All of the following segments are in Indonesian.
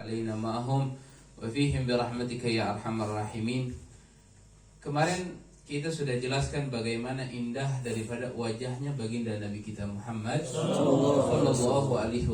علينا معهم وفيهم برحمتك يا أرحم الراحمين. Kemarin kita sudah jelaskan bagaimana indah daripada wajahnya baginda Nabi kita Muhammad sallallahu alaihi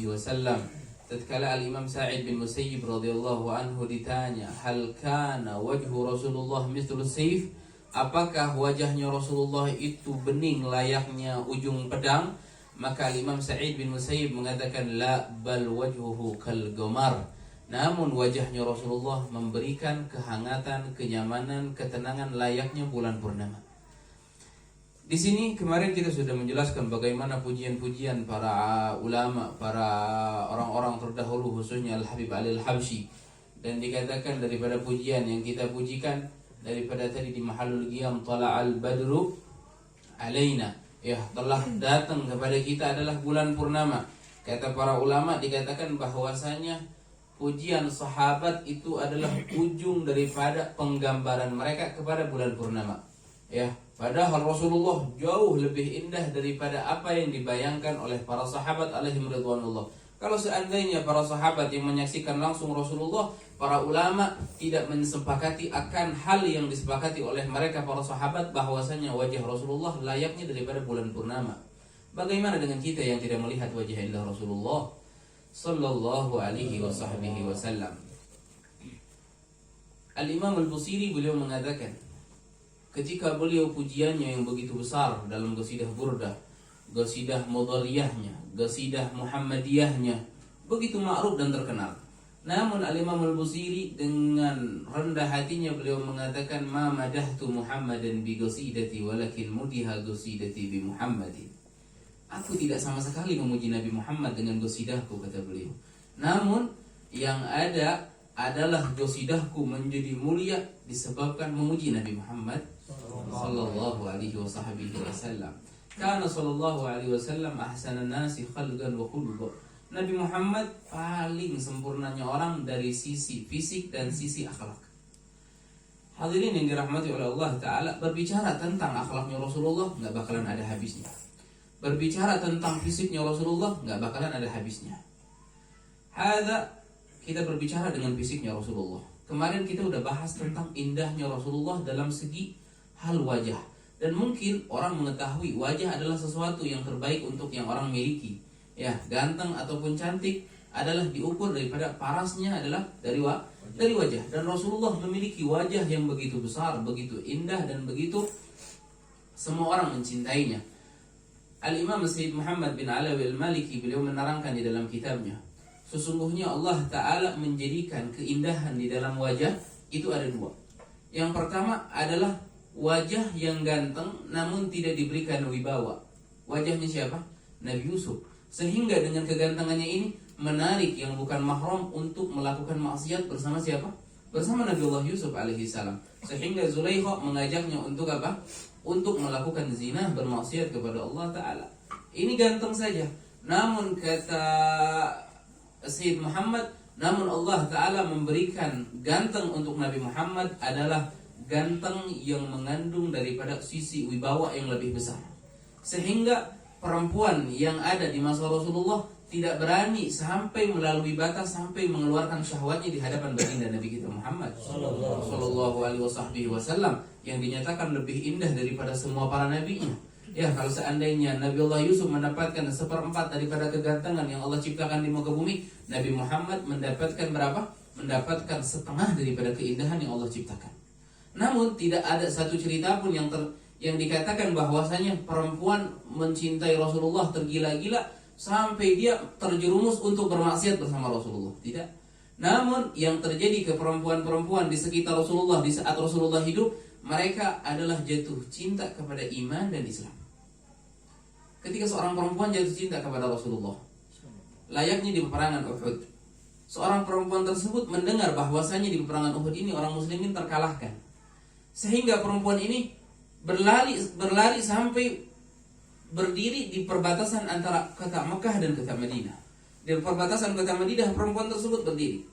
wasallam. Tatkala Al-Imam Sa'id bin Musayyib radhiyallahu anhu ditanya, "Hal kana wajhu Rasulullah mithlu sayf?" Apakah wajahnya Rasulullah itu bening layaknya ujung pedang? Maka Imam Sa'id bin Musayyib mengatakan, la bal wajhuhu kal qamar. Namun wajahnya Rasulullah memberikan kehangatan, kenyamanan, ketenangan layaknya bulan purnama. Di sini kemarin kita sudah menjelaskan bagaimana pujian-pujian para ulama, para orang-orang terdahulu, khususnya Al-Habib Ali Al-Habsyi. Dan dikatakan daripada pujian yang kita pujikan daripada tadi di Mahallul Qiyam, tala'al badru alaina, ya telah datang kepada kita adalah bulan purnama. Kata para ulama dikatakan bahwasanya pujian sahabat itu adalah ujung daripada penggambaran mereka kepada bulan purnama. Ya, padahal Rasulullah jauh lebih indah daripada apa yang dibayangkan oleh para sahabat alaihim ridwanullah. Kalau seandainya para sahabat yang menyaksikan langsung Rasulullah, para ulama tidak mensepakati akan hal yang disepakati oleh mereka para sahabat, bahwasanya wajah Rasulullah layaknya daripada bulan purnama. Bagaimana dengan kita yang tidak melihat wajah indah Rasulullah sallallahu alaihi wasallam? Al-Imam Al-Busiri beliau mengatakan, ketika beliau pujiannya yang begitu besar dalam qasidah Burdah, qasidah Mudhariyahnya, qasidah Muhammadiyahnya begitu ma'ruf dan terkenal. Namun Al-Imam Al-Busiri dengan rendah hatinya beliau mengatakan, ma madahtu Muhammadan bi qasidati walakin mudiha qasidati bi Muhammadin. Aku tidak sama sekali memuji Nabi Muhammad dengan qasidahku, kata beliau. Namun yang ada adalah qasidahku menjadi mulia disebabkan memuji Nabi Muhammad sallallahu alaihi wasallam. Karena sallallahu alaihi wasallam ahsanan nasi khalqan wa khuluqan. Nabi Muhammad paling sempurnanya orang dari sisi fisik dan sisi akhlak. Hadirin yang dirahmati oleh Allah Ta'ala, berbicara tentang akhlaknya Rasulullah nggak bakalan ada habisnya. Berbicara tentang fisiknya Rasulullah nggak bakalan ada habisnya. Hadza, kita berbicara dengan fisiknya Rasulullah. Kemarin kita udah bahas tentang indahnya Rasulullah dalam segi hal wajah. Dan mungkin orang mengetahui wajah adalah sesuatu yang terbaik untuk yang orang miliki. Ya, ganteng ataupun cantik adalah diukur daripada parasnya adalah dari wajah. Dan Rasulullah memiliki wajah yang begitu besar, begitu indah, dan begitu semua orang mencintainya. Al-Imam Sayyid Muhammad bin Alawi Al-Maliki beliau menerangkan di dalam kitabnya, sesungguhnya Allah Ta'ala menjadikan keindahan di dalam wajah itu ada dua. Yang pertama adalah wajah yang ganteng namun tidak diberikan wibawa. Wajahnya siapa? Nabi Yusuf. Sehingga dengan kegantengannya ini menarik yang bukan mahram untuk melakukan maksiat bersama siapa? Bersama Nabi Allah Yusuf alaihi salam. Sehingga Zulaikha mengajaknya untuk apa? Untuk melakukan zina, bermaksiat kepada Allah Ta'ala. Ini ganteng saja. Namun kata Sayyid Muhammad, namun Allah Ta'ala memberikan ganteng untuk Nabi Muhammad adalah ganteng yang mengandung daripada sisi wibawa yang lebih besar. Sehingga perempuan yang ada di masa Rasulullah tidak berani sampai melalui batas, sampai mengeluarkan syahwatnya di hadapan baginda Nabi kita Muhammad sallallahu alaihi wasallam, yang dinyatakan lebih indah daripada semua para nabinya. Ya, kalau seandainya Nabi Allah Yusuf mendapatkan 1/4 daripada kegantengan yang Allah ciptakan di muka bumi, Nabi Muhammad mendapatkan berapa? Mendapatkan setengah daripada keindahan yang Allah ciptakan. Namun tidak ada satu cerita pun yang dikatakan bahwasanya perempuan mencintai Rasulullah tergila-gila sampai dia terjerumus untuk bermaksiat bersama Rasulullah. Tidak. Namun yang terjadi ke perempuan-perempuan di sekitar Rasulullah di saat Rasulullah hidup, mereka adalah jatuh cinta kepada iman dan Islam. Ketika seorang perempuan jatuh cinta kepada Rasulullah, layaknya di peperangan Uhud, seorang perempuan tersebut mendengar bahwasanya di peperangan Uhud ini orang muslimin terkalahkan. Sehingga perempuan ini berlari sampai berdiri di perbatasan antara kota Mekah dan kota Madinah. Di perbatasan kota Madinah perempuan tersebut berdiri.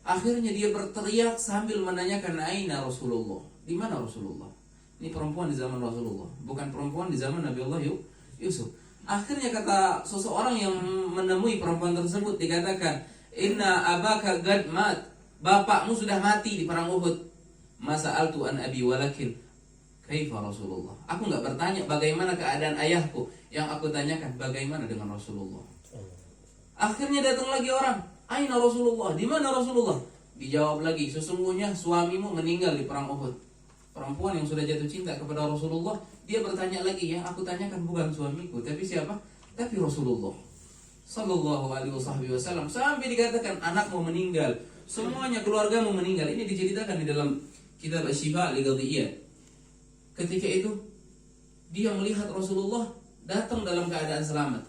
Akhirnya dia berteriak sambil menanyakan, aina Rasulullah? Di mana Rasulullah? Ini perempuan di zaman Rasulullah, bukan perempuan di zaman Nabi Allah Yusuf. Akhirnya kata seseorang yang menemui perempuan tersebut dikatakan, Inna abaka qad mat. Bapakmu sudah mati di perang Uhud. Masa'altu an abi walakin kaifa Rasulullah. Aku enggak bertanya bagaimana keadaan ayahku. Yang aku tanyakan bagaimana dengan Rasulullah. Akhirnya datang lagi orang. Aina Rasulullah? Di mana Rasulullah? Dijawab lagi, sesungguhnya suamimu meninggal di perang Uhud. Perempuan yang sudah jatuh cinta kepada Rasulullah, dia bertanya lagi, yang aku tanyakan bukan suamiku, tapi siapa? Tapi Rasulullah Sallallahu alaihi wasallam. Sampai dikatakan anakmu meninggal, semuanya keluargamu meninggal. Ini diceritakan di dalam kitab Asy-Syifa li-Qadhiyyah. Ketika itu dia melihat Rasulullah datang dalam keadaan selamat,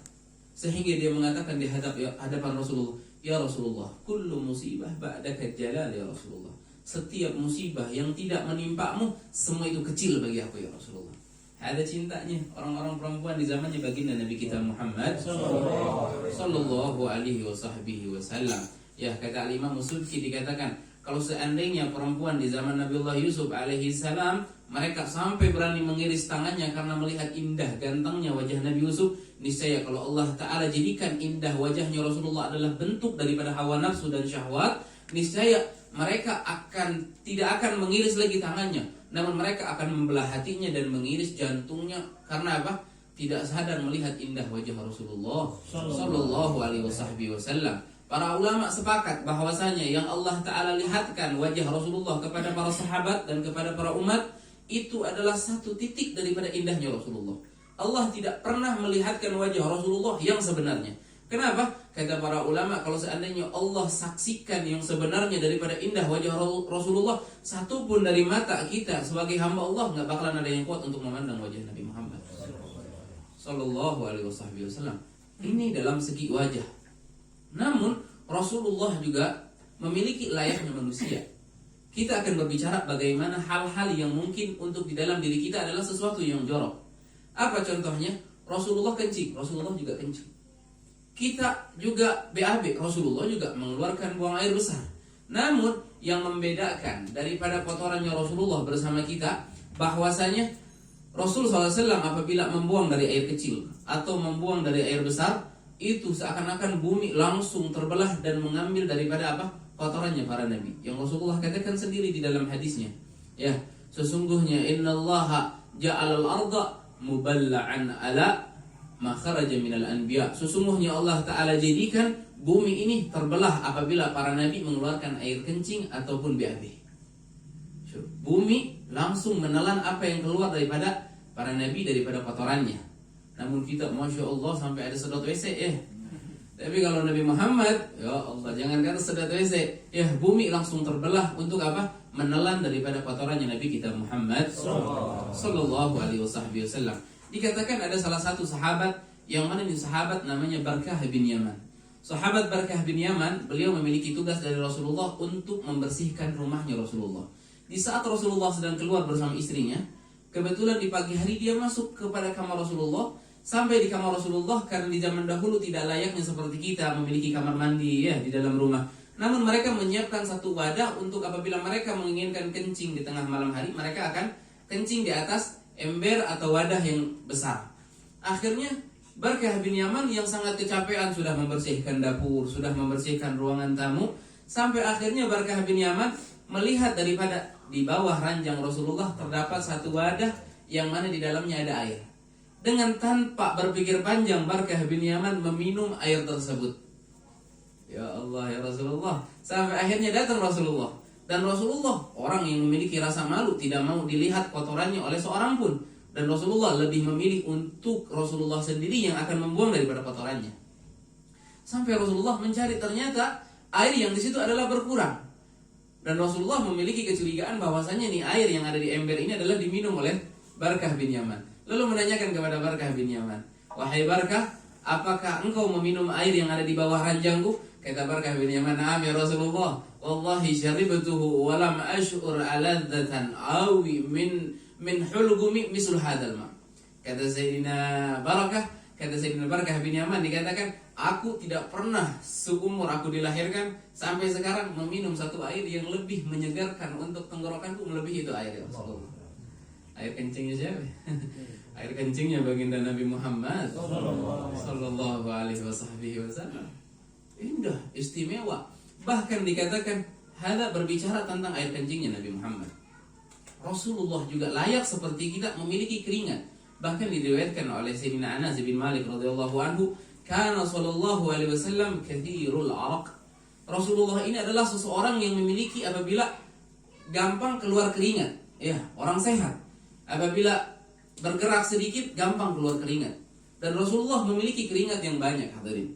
sehingga dia mengatakan di hadapan Rasulullah, ya Rasulullah, kullu musibah ba'daka jalal ya Rasulullah. Setiap musibah yang tidak menimpamu, semua itu kecil bagi aku ya Rasulullah. Ada cintanya orang-orang perempuan di zamannya baginda Nabi kita Muhammad Sallallahu alaihi wasallam. Ya, kata Imam Subki dikatakan, kalau seandainya perempuan di zaman Nabiullah Yusuf alaihi salam mereka sampai berani mengiris tangannya karena melihat indah gantengnya wajah Nabi Yusuf, niscaya kalau Allah Ta'ala jadikan indah wajahnya Rasulullah adalah bentuk daripada hawa nafsu dan syahwat, niscaya mereka tidak akan mengiris lagi tangannya, namun mereka akan membelah hatinya dan mengiris jantungnya. Karena apa? Tidak sadar melihat indah wajah Rasulullah Sallallahu alaihi wasallam. Para ulama sepakat bahwasanya yang Allah Ta'ala lihatkan wajah Rasulullah kepada para sahabat dan kepada para umat, itu adalah satu titik daripada indahnya Rasulullah. Allah tidak pernah melihatkan wajah Rasulullah yang sebenarnya. Kenapa? Kata para ulama, kalau seandainya Allah saksikan yang sebenarnya daripada indah wajah Rasulullah, satu pun dari mata kita sebagai hamba Allah nggak bakalan ada yang kuat untuk memandang wajah Nabi Muhammad Sallallahu alaihi wasallam. Ini dalam segi wajah. Namun Rasulullah juga memiliki layaknya manusia. Kita akan berbicara bagaimana hal-hal yang mungkin untuk di dalam diri kita adalah sesuatu yang jorok. Apa contohnya? Rasulullah kencing, Rasulullah juga kencing. Kita juga BAB, Rasulullah juga mengeluarkan buang air besar. Namun yang membedakan daripada kotorannya Rasulullah bersama kita, bahwasanya Rasulullah SAW apabila membuang dari air kecil atau membuang dari air besar, itu seakan-akan bumi langsung terbelah dan mengambil daripada apa? Kotorannya para nabi. Yang Rasulullah katakan sendiri di dalam hadisnya, ya, sesungguhnya innallaha ja'alal arda muballa'an ala ma kharaja minal anbiya. Sesungguhnya Allah Ta'ala jadikan bumi ini terbelah apabila para nabi mengeluarkan air kencing ataupun BAB. Bumi langsung menelan apa yang keluar daripada para nabi, daripada kotorannya. Namun kita Masya Allah sampai ada sedot WC ya. Tapi kalau Nabi Muhammad, ya Allah, jangankan sedot WC, ya bumi langsung terbelah untuk apa? Menelan daripada kotorannya Nabi kita Muhammad Sallallahu alaihi wasallam. Dikatakan ada salah satu sahabat, yang mana ini sahabat namanya Barkah bin Yaman. Sahabat Barkah bin Yaman, beliau memiliki tugas dari Rasulullah untuk membersihkan rumahnya Rasulullah. Di saat Rasulullah sedang keluar bersama istrinya, kebetulan di pagi hari dia masuk kepada kamar Rasulullah. Sampai di kamar Rasulullah, karena di zaman dahulu tidak layaknya seperti kita memiliki kamar mandi ya di dalam rumah. Namun mereka menyiapkan satu wadah untuk apabila mereka menginginkan kencing di tengah malam hari, mereka akan kencing di atas ember atau wadah yang besar. Akhirnya Barkah bin Yaman yang sangat kecapean sudah membersihkan dapur, sudah membersihkan ruangan tamu, sampai akhirnya Barkah bin Yaman melihat daripada di bawah ranjang Rasulullah terdapat satu wadah yang mana di dalamnya ada air. Dengan tanpa berpikir panjang, Barkah bin Yaman meminum air tersebut. Ya Allah ya Rasulullah. Sampai akhirnya datang Rasulullah. Dan Rasulullah orang yang memiliki rasa malu, tidak mau dilihat kotorannya oleh seorang pun. Dan Rasulullah lebih memilih untuk Rasulullah sendiri yang akan membuang daripada kotorannya. Sampai Rasulullah mencari, ternyata air yang di situ adalah berkurang. Dan Rasulullah memiliki kecurigaan bahwasanya nih air yang ada di ember ini adalah diminum oleh Barkah bin Yaman. Lalu menanyakan kepada Barkah bin Yaman, wahai Barkah, apakah engkau meminum air yang ada di bawah ranjangku? Kata Barkah bin Yaman, na'am ya Rasulullah, wallahi syaribtuhu walam ash'ur aladzatan awi min hulgumi misl hadzal ma. Kata Sayyidina Barkah bin Yaman dikatakan, aku tidak pernah seumur aku dilahirkan sampai sekarang meminum satu air yang lebih menyegarkan untuk tenggorokanku melebihi itu air ya Rasulullah. Air kencingnya siapa? Air kencingnya baginda Nabi Muhammad Sallallahu alaihi wasallam. indah, istimewa. Bahkan dikatakan hada berbicara tentang air kencingnya Nabi Muhammad. Rasulullah juga layak seperti kita memiliki keringat. Bahkan diriwayatkan oleh Sayyidina Anas bin Malik radhiyallahu anhu, kana sallallahu alaihi wasallam kathirul araq. Rasulullah ini adalah seseorang yang memiliki apabila gampang keluar keringat. Ya, orang sehat. Apabila bergerak sedikit gampang keluar keringat. Dan Rasulullah memiliki keringat yang banyak, hadirin.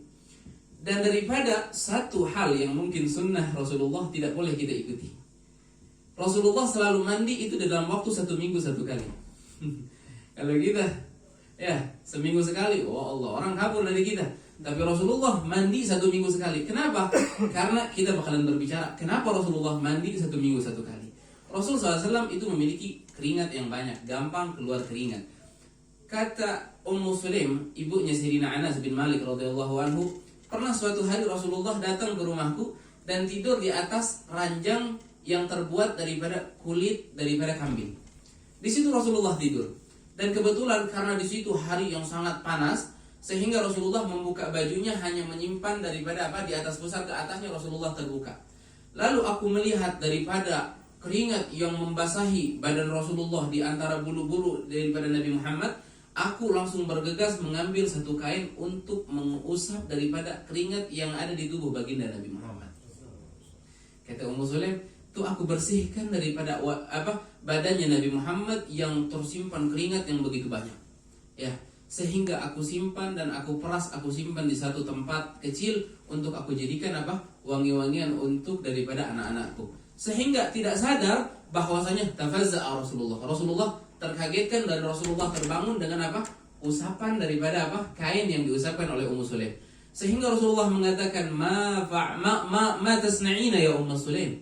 Dan daripada satu hal yang mungkin sunnah Rasulullah tidak boleh kita ikuti. Rasulullah selalu mandi itu dalam waktu 1 minggu 1 kali. Kalau kita ya seminggu sekali, oh Allah, orang kabur dari kita. Tapi Rasulullah mandi 1 minggu sekali. Kenapa? Karena kita bakalan berbicara kenapa Rasulullah mandi 1 minggu 1 kali. Rasul SAW itu memiliki keringat yang banyak, gampang keluar keringat. Kata Ummu Sulaim, ibunya Sayyidina Anas bin Malik radhiyallahu anhu, pernah suatu hari Rasulullah datang ke rumahku dan tidur di atas ranjang yang terbuat daripada kulit daripada kambing. Di situ Rasulullah tidur. Dan kebetulan karena di situ hari yang sangat panas, sehingga Rasulullah membuka bajunya hanya menyimpan daripada di atas pusar ke atasnya Rasulullah terbuka. Lalu aku melihat daripada keringat yang membasahi badan Rasulullah di antara bulu-bulu daripada Nabi Muhammad, aku langsung bergegas mengambil satu kain untuk mengusap daripada keringat yang ada di tubuh baginda Nabi Muhammad. Kata Ummu Sulaim, itu aku bersihkan daripada badannya Nabi Muhammad yang tersimpan keringat yang begitu banyak. Ya, sehingga aku simpan dan aku peras, aku simpan di satu tempat kecil untuk aku jadikan wangi-wangian untuk daripada anak-anakku. Sehingga tidak sadar bahwasanya tafazza'a Rasulullah. Rasulullah terkagetkan dan Rasulullah terbangun dengan usapan daripada kain yang diusapkan oleh Ummu Sulaim. Sehingga Rasulullah mengatakan ma tasna'ina ya Ummu Sulaim.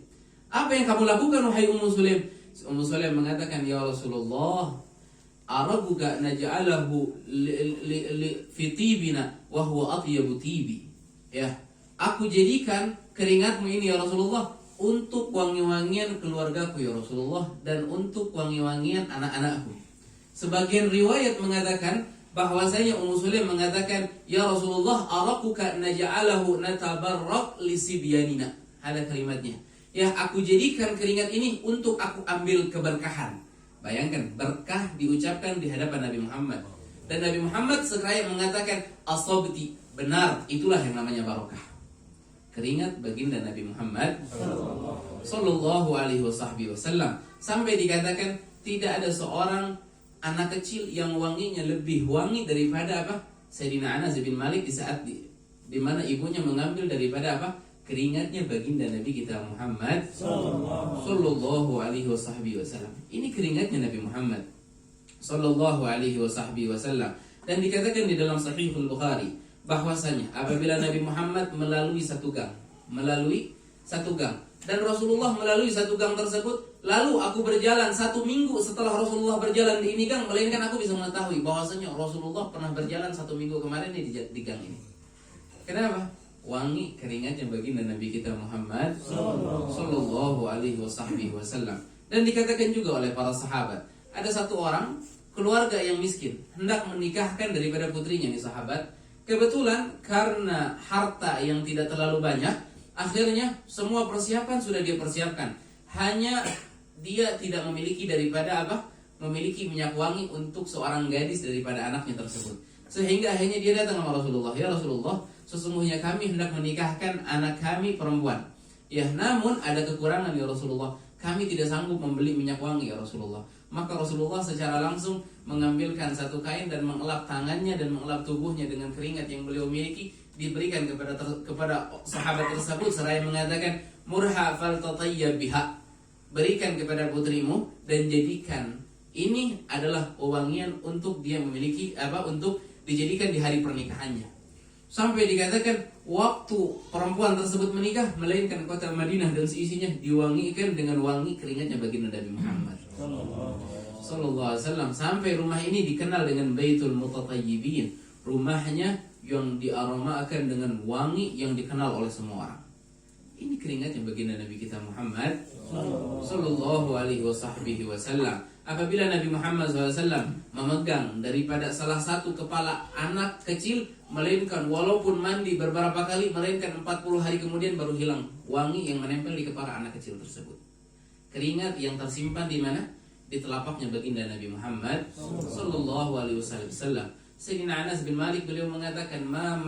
Apa yang kamu lakukan wahai Ummu Sulaim? Ummu Sulaim mengatakan, ya Rasulullah, arabuka naj'alahu fi tibina wa huwa atyabu tibi. Ya, aku jadikan keringatmu ini ya Rasulullah untuk wangi-wangian keluargaku ya Rasulullah dan untuk wangi-wangian anak-anakku. Sebagian riwayat mengatakan bahwasanya Ummu Sulaim mengatakan, ya Rasulullah, arakuka naj'alahu natabarrak li sibyanina. Ada kalimatnya. Ya, aku jadikan keringat ini untuk aku ambil keberkahan. Bayangkan, berkah diucapkan di hadapan Nabi Muhammad. Dan Nabi Muhammad seraya mengatakan, asabti, benar, itulah yang namanya barokah. Keringat baginda Nabi Muhammad sallallahu alaihi wasallam. Sampai dikatakan tidak ada seorang anak kecil yang wanginya lebih wangi daripada Sayyidina Anas bin Malik di saat di mana ibunya mengambil daripada keringatnya baginda Nabi kita Muhammad sallallahu alaihi wasallam. Ini keringatnya Nabi Muhammad sallallahu alaihi wasallam. Dan dikatakan di dalam Sahihul Bukhari bahwasanya apabila Nabi Muhammad melalui satu gang dan Rasulullah melalui satu gang tersebut, lalu aku berjalan 1 minggu setelah Rasulullah berjalan di ini gang, melainkan aku bisa mengetahui bahwasanya Rasulullah pernah berjalan 1 minggu kemarin di gang ini. Kenapa? Wangi keringatnya baginda Nabi kita Muhammad sallallahu alaihi wasallam. Dan dikatakan juga oleh para sahabat, ada satu orang keluarga yang miskin hendak menikahkan daripada putrinya nih sahabat. Kebetulan karena harta yang tidak terlalu banyak, akhirnya semua persiapan sudah dia persiapkan. Hanya dia tidak memiliki daripada memiliki minyak wangi untuk seorang gadis daripada anaknya tersebut. Sehingga akhirnya dia datang kepada Rasulullah, ya Rasulullah, sesungguhnya kami hendak menikahkan anak kami perempuan. Ya, namun ada kekurangan ya Rasulullah. Kami tidak sanggup membeli minyak wangi ya Rasulullah. Maka Rasulullah secara langsung mengambilkan satu kain dan mengelap tangannya dan mengelap tubuhnya dengan keringat yang beliau miliki, diberikan kepada sahabat tersebut seraya mengatakan, murha faltatayyab biha. Berikan kepada putrimu dan jadikan ini adalah wewangian untuk dia memiliki untuk dijadikan di hari pernikahannya. Sampai dikatakan waktu perempuan tersebut menikah, melainkan kota Madinah dan seisinya diwangikan dengan wangi keringatnya baginda Nabi Muhammad sallallahu alaihi wasallam. Sampai rumah ini dikenal dengan Baitul Mutatayyibin, rumahnya yang diaromakan dengan wangi yang dikenal oleh semua orang. Ini keringatnya baginda Nabi kita Muhammad sallallahu alaihi wasallam. apabila Nabi Muhammad SAW memegang daripada salah satu kepala anak kecil, melainkan walaupun mandi beberapa kali, melainkan 40 hari kemudian baru hilang wangi yang menempel di kepala anak kecil tersebut. Keringat yang tersimpan di mana? Di telapaknya baginda Nabi Muhammad sallallahu alaihi wasallam. Sayyidina Anas bin Malik beliau mengatakan, ma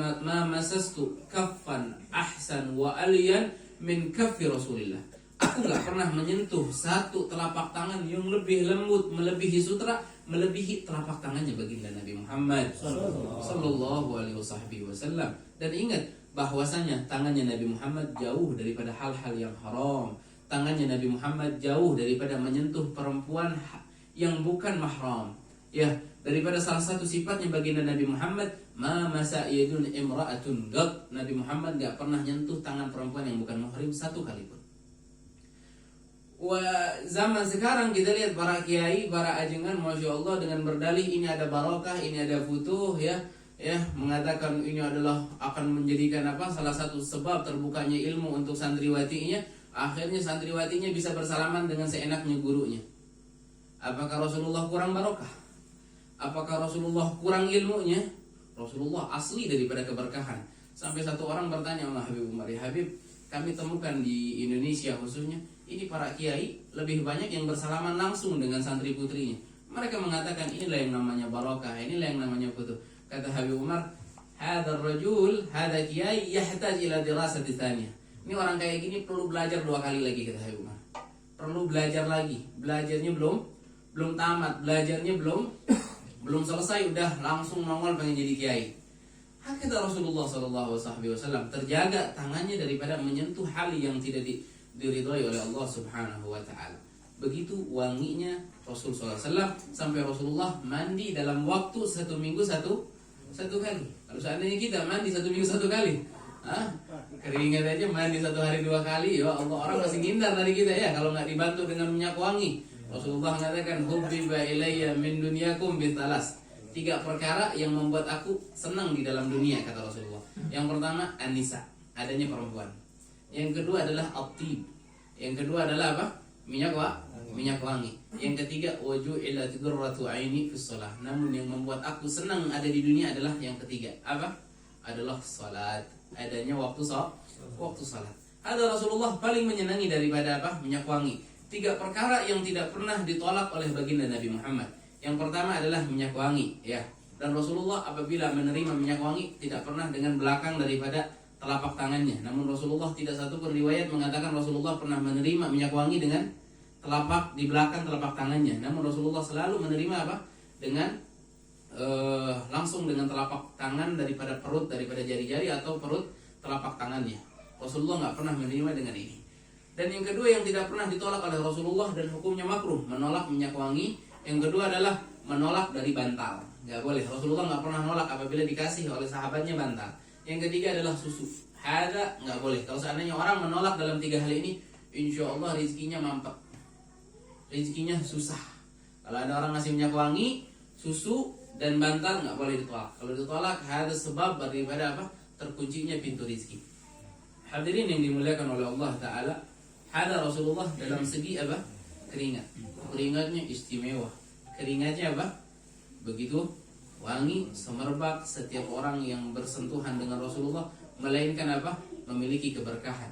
masastu kaffan ahsan wa aliyan min kaffi Rasulillah. Aku enggak pernah menyentuh satu telapak tangan yang lebih lembut, melebihi sutra, melebihi telapak tangannya baginda Nabi Muhammad sallallahu alaihi wasallam. Dan ingat bahwasanya tangannya Nabi Muhammad jauh daripada hal-hal yang haram. Tangannya Nabi Muhammad jauh daripada menyentuh perempuan yang bukan mahram. Ya, daripada salah satu sifatnya baginda Nabi Muhammad, ma masa yadun imra'atun qat. Nabi Muhammad enggak pernah nyentuh tangan perempuan yang bukan muhrim satu kali pun. Zaman sekarang kita lihat para kiai, para ajengan, masya Allah, dengan berdalih ini ada barokah, ini ada futuh, ya, mengatakan ini adalah akan menjadikan salah satu sebab terbukanya ilmu untuk santriwatinya. Akhirnya santriwatinya bisa bersalaman dengan seenaknya gurunya. Apakah Rasulullah kurang barokah? Apakah Rasulullah kurang ilmunya? Rasulullah asli daripada keberkahan. Sampai satu orang bertanya sama Habib Umar, ya Habib, kami temukan di Indonesia khususnya, ini para kiai lebih banyak yang bersalaman langsung dengan santri putrinya. Mereka mengatakan inilah yang namanya barokah, inilah yang namanya futuh. Kata Habib Umar, hadar rajul, hadar kiai yahtaj ila dirasati tsaniyah. Ini orang kayak gini perlu belajar 2 kali lagi, kata Habib Umar. Perlu belajar lagi. Belajarnya belum tamat, belajarnya belum selesai udah langsung nongol pengen jadi kiai. Kata Rasulullah SAW, terjaga tangannya daripada menyentuh hal yang tidak diridhoi oleh Allah Subhanahu wa taala. Begitu wanginya Rasul SAW sampai Rasulullah mandi dalam waktu 1 minggu satu kali. Kalau seandainya kita mandi 1 minggu 1 kali, keringat aja mandi 1 hari 2 kali, ya Allah, orang masih ngindar dari kita ya kalau nggak dibantu dengan minyak wangi. Rasulullah mengatakan, hubbiba ilayya min dunyakum bitalas. 3 perkara yang membuat aku senang di dalam dunia, kata Rasulullah. Yang pertama an-nisa, adanya perempuan. Yang kedua adalah at-tib. Yang kedua adalah apa? Minyak wangi. Yang ketiga waju'ilat qurratu aini fis shalah. Namun yang membuat aku senang ada di dunia adalah yang ketiga. Apa? Adalah salat. Adanya waktu salat. Ada Rasulullah paling menyenangi daripada apa? Minyak wangi. 3 perkara yang tidak pernah ditolak oleh baginda Nabi Muhammad. Yang pertama adalah minyak wangi, ya. Dan Rasulullah apabila menerima minyak wangi tidak pernah dengan belakang daripada telapak tangannya. Namun Rasulullah tidak satu pun riwayat mengatakan Rasulullah pernah menerima minyak wangi dengan telapak di belakang telapak tangannya. Namun Rasulullah selalu menerima apa? Dengan langsung dengan telapak tangan daripada perut, daripada jari-jari atau perut telapak tangannya. Rasulullah nggak pernah menerima dengan ini. Dan yang kedua yang tidak pernah ditolak oleh Rasulullah dan hukumnya makruh menolak minyak wangi. Yang kedua adalah menolak dari bantal. Nggak boleh. Rasulullah nggak pernah nolak apabila dikasih oleh sahabatnya bantal. Yang ketiga adalah susu. Ada nggak boleh. Kalau seandainya orang menolak dalam 3 hal ini, insya Allah rezekinya mampet. Rezekinya susah. Kalau ada orang ngasih minyak wangi, susu dan bantal nggak boleh ditolak. Kalau ditolak ada sebab daripada apa? Terkuncinya pintu rezeki. Hadirin yang dimuliakan oleh Allah Ta'ala, ada Rasulullah dalam segi apa? Keringat. Keringatnya istimewa. Keringatnya apa? Begitu wangi, semerbak. Setiap orang yang bersentuhan dengan Rasulullah melainkan apa? Memiliki keberkahan.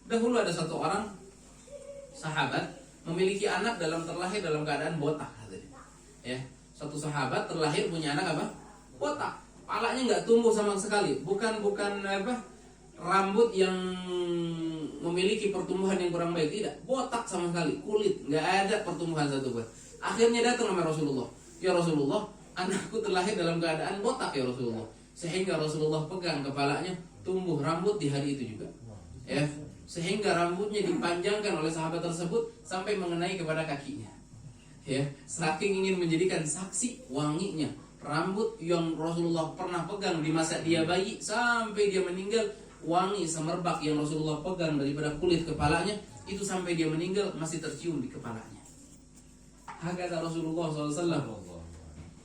Dahulu ada satu orang sahabat memiliki anak terlahir dalam keadaan botak. Ya, satu sahabat terlahir punya anak apa? Botak. Palanya nggak tumbuh sama sekali. Bukan apa? Rambut yang memiliki pertumbuhan yang kurang baik, tidak, botak sama sekali, kulit nggak ada pertumbuhan satu pun. Akhirnya datang sama Rasulullah, ya Rasulullah, anakku terlahir dalam keadaan botak ya Rasulullah. Sehingga Rasulullah pegang kepalanya, tumbuh rambut di hari itu juga, ya, sehingga rambutnya dipanjangkan oleh sahabat tersebut sampai mengenai kepada kakinya, ya, saking ingin menjadikan saksi wanginya rambut yang Rasulullah pernah pegang di masa dia bayi sampai dia meninggal. Wangi semerbak yang Rasulullah pegang daripada kulit kepalanya itu sampai dia meninggal masih tercium di kepalanya. Hakata Rasulullah SAW.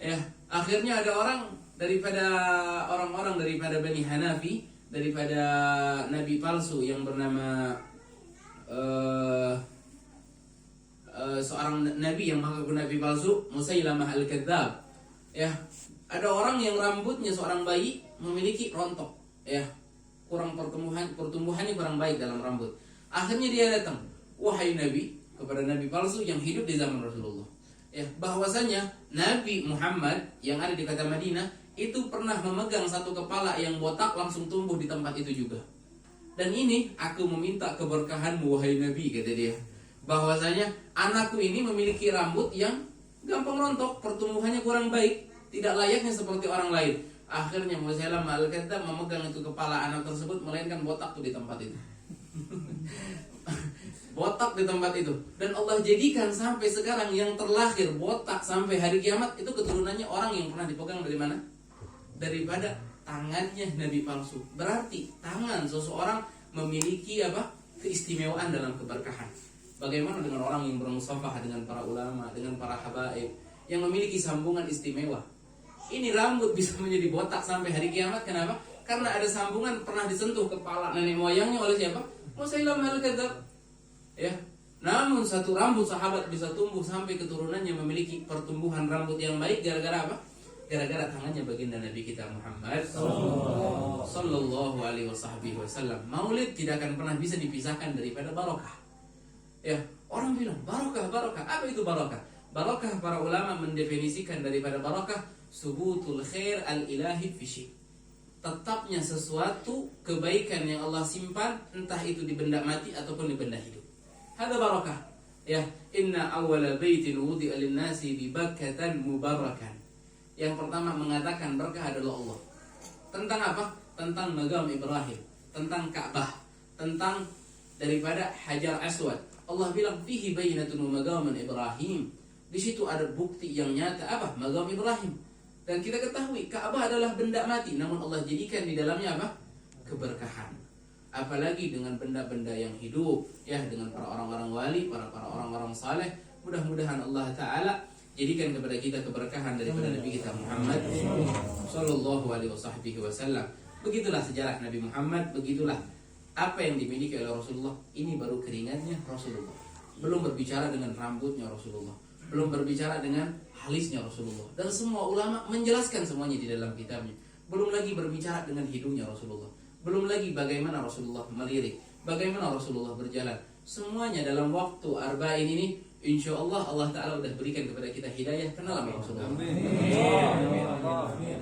Ya, akhirnya ada orang-orang daripada Bani Hanafi, daripada nabi palsu yang bernama seorang seorang nabi yang mengaku nabi palsu, Musailamah al-Kadzdzab. Ya, ada orang yang rambutnya seorang bayi memiliki rontok, ya, kurang pertumbuhannya kurang baik dalam rambut. Akhirnya dia datang, wahai nabi, kepada nabi palsu yang hidup di zaman Rasulullah. Ya, bahwasanya Nabi Muhammad yang ada di kota Madinah itu pernah memegang satu kepala yang botak langsung tumbuh di tempat itu juga. Dan ini aku meminta keberkahanmu wahai nabi, kata dia. Bahwasanya anakku ini memiliki rambut yang gampang rontok, pertumbuhannya kurang baik, tidak layaknya seperti orang lain. Akhirnya Musailamah al-Kadzdzab memegang itu kepala anak tersebut, melainkan botak tuh di tempat itu. Botak di tempat itu. Dan Allah jadikan sampai sekarang yang terlahir botak sampai hari kiamat itu keturunannya orang yang pernah dipegang dari mana? Daripada tangannya nabi palsu. Berarti tangan seseorang memiliki apa? Keistimewaan dalam keberkahan. Bagaimana dengan orang yang bermusafah dengan para ulama, dengan para habaib yang memiliki sambungan istimewa? Ini rambut bisa menjadi botak sampai hari kiamat. Kenapa? Karena ada sambungan pernah disentuh kepala nenek moyangnya oleh siapa? Musailamah al-Kadzdzab. Ya. Namun satu rambut sahabat bisa tumbuh sampai keturunannya memiliki pertumbuhan rambut yang baik gara-gara apa? Gara-gara tangannya baginda Nabi kita Muhammad sallallahu alaihi wasallam. Maulid tidak akan pernah bisa dipisahkan daripada barokah. Ya, orang bilang barokah. Apa itu barokah? Barokah para ulama mendefinisikan daripada barokah subutul khair al-ilahi fi syai'. Tetapnya sesuatu kebaikan yang Allah simpan, entah itu di benda mati ataupun di benda hidup. Hada barokah. Ya, inna awwala baitin wudi'a lin-nasi bi Bakkatan mubarakan. Yang pertama mengatakan berkah adalah Allah. Tentang apa? Tentang Maqam Ibrahim, tentang Ka'bah, tentang daripada Hajar Aswad. Allah bilang fihi bayyinatun maqaman Ibrahim. Di situ ada bukti yang nyata apa? Maqam Ibrahim. Dan kita ketahui Ka'bah adalah benda mati, namun Allah jadikan di dalamnya apa? Keberkahan. Apalagi dengan benda-benda yang hidup, ya, dengan para orang-orang wali, para orang-orang saleh. Mudah-mudahan Allah Ta'ala jadikan kepada kita keberkahan daripada Nabi kita Muhammad sallallahu alaihi wasallam. Begitulah sejarah Nabi Muhammad, begitulah apa yang dimiliki oleh Rasulullah. Ini baru keringatnya Rasulullah. Belum berbicara dengan rambutnya Rasulullah, belum berbicara dengan alisnya Rasulullah. Dan semua ulama menjelaskan semuanya di dalam kitabnya. Belum lagi berbicara dengan hidungnya Rasulullah. Belum lagi bagaimana Rasulullah melirik, bagaimana Rasulullah berjalan. Semuanya dalam waktu arba'in ini, insya Allah Allah Ta'ala sudah berikan kepada kita hidayah kenal sama Rasulullah.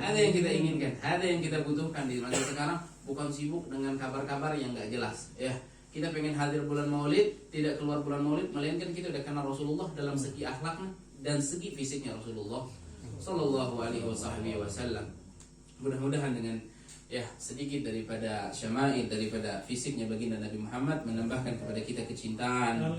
Ada yang kita inginkan, ada yang kita butuhkan di masa sekarang. Bukan sibuk dengan kabar-kabar yang gak jelas, ya. Kita pengen hadir bulan Maulid, tidak keluar bulan Maulid, melainkan kita udah kenal Rasulullah dalam segi akhlaknya dan segi fisiknya Rasulullah sallallahu alaihi wasallam. Mudah-mudahan dengan ya sedikit daripada syama'il, daripada fisiknya baginda Nabi Muhammad menambahkan kepada kita kecintaan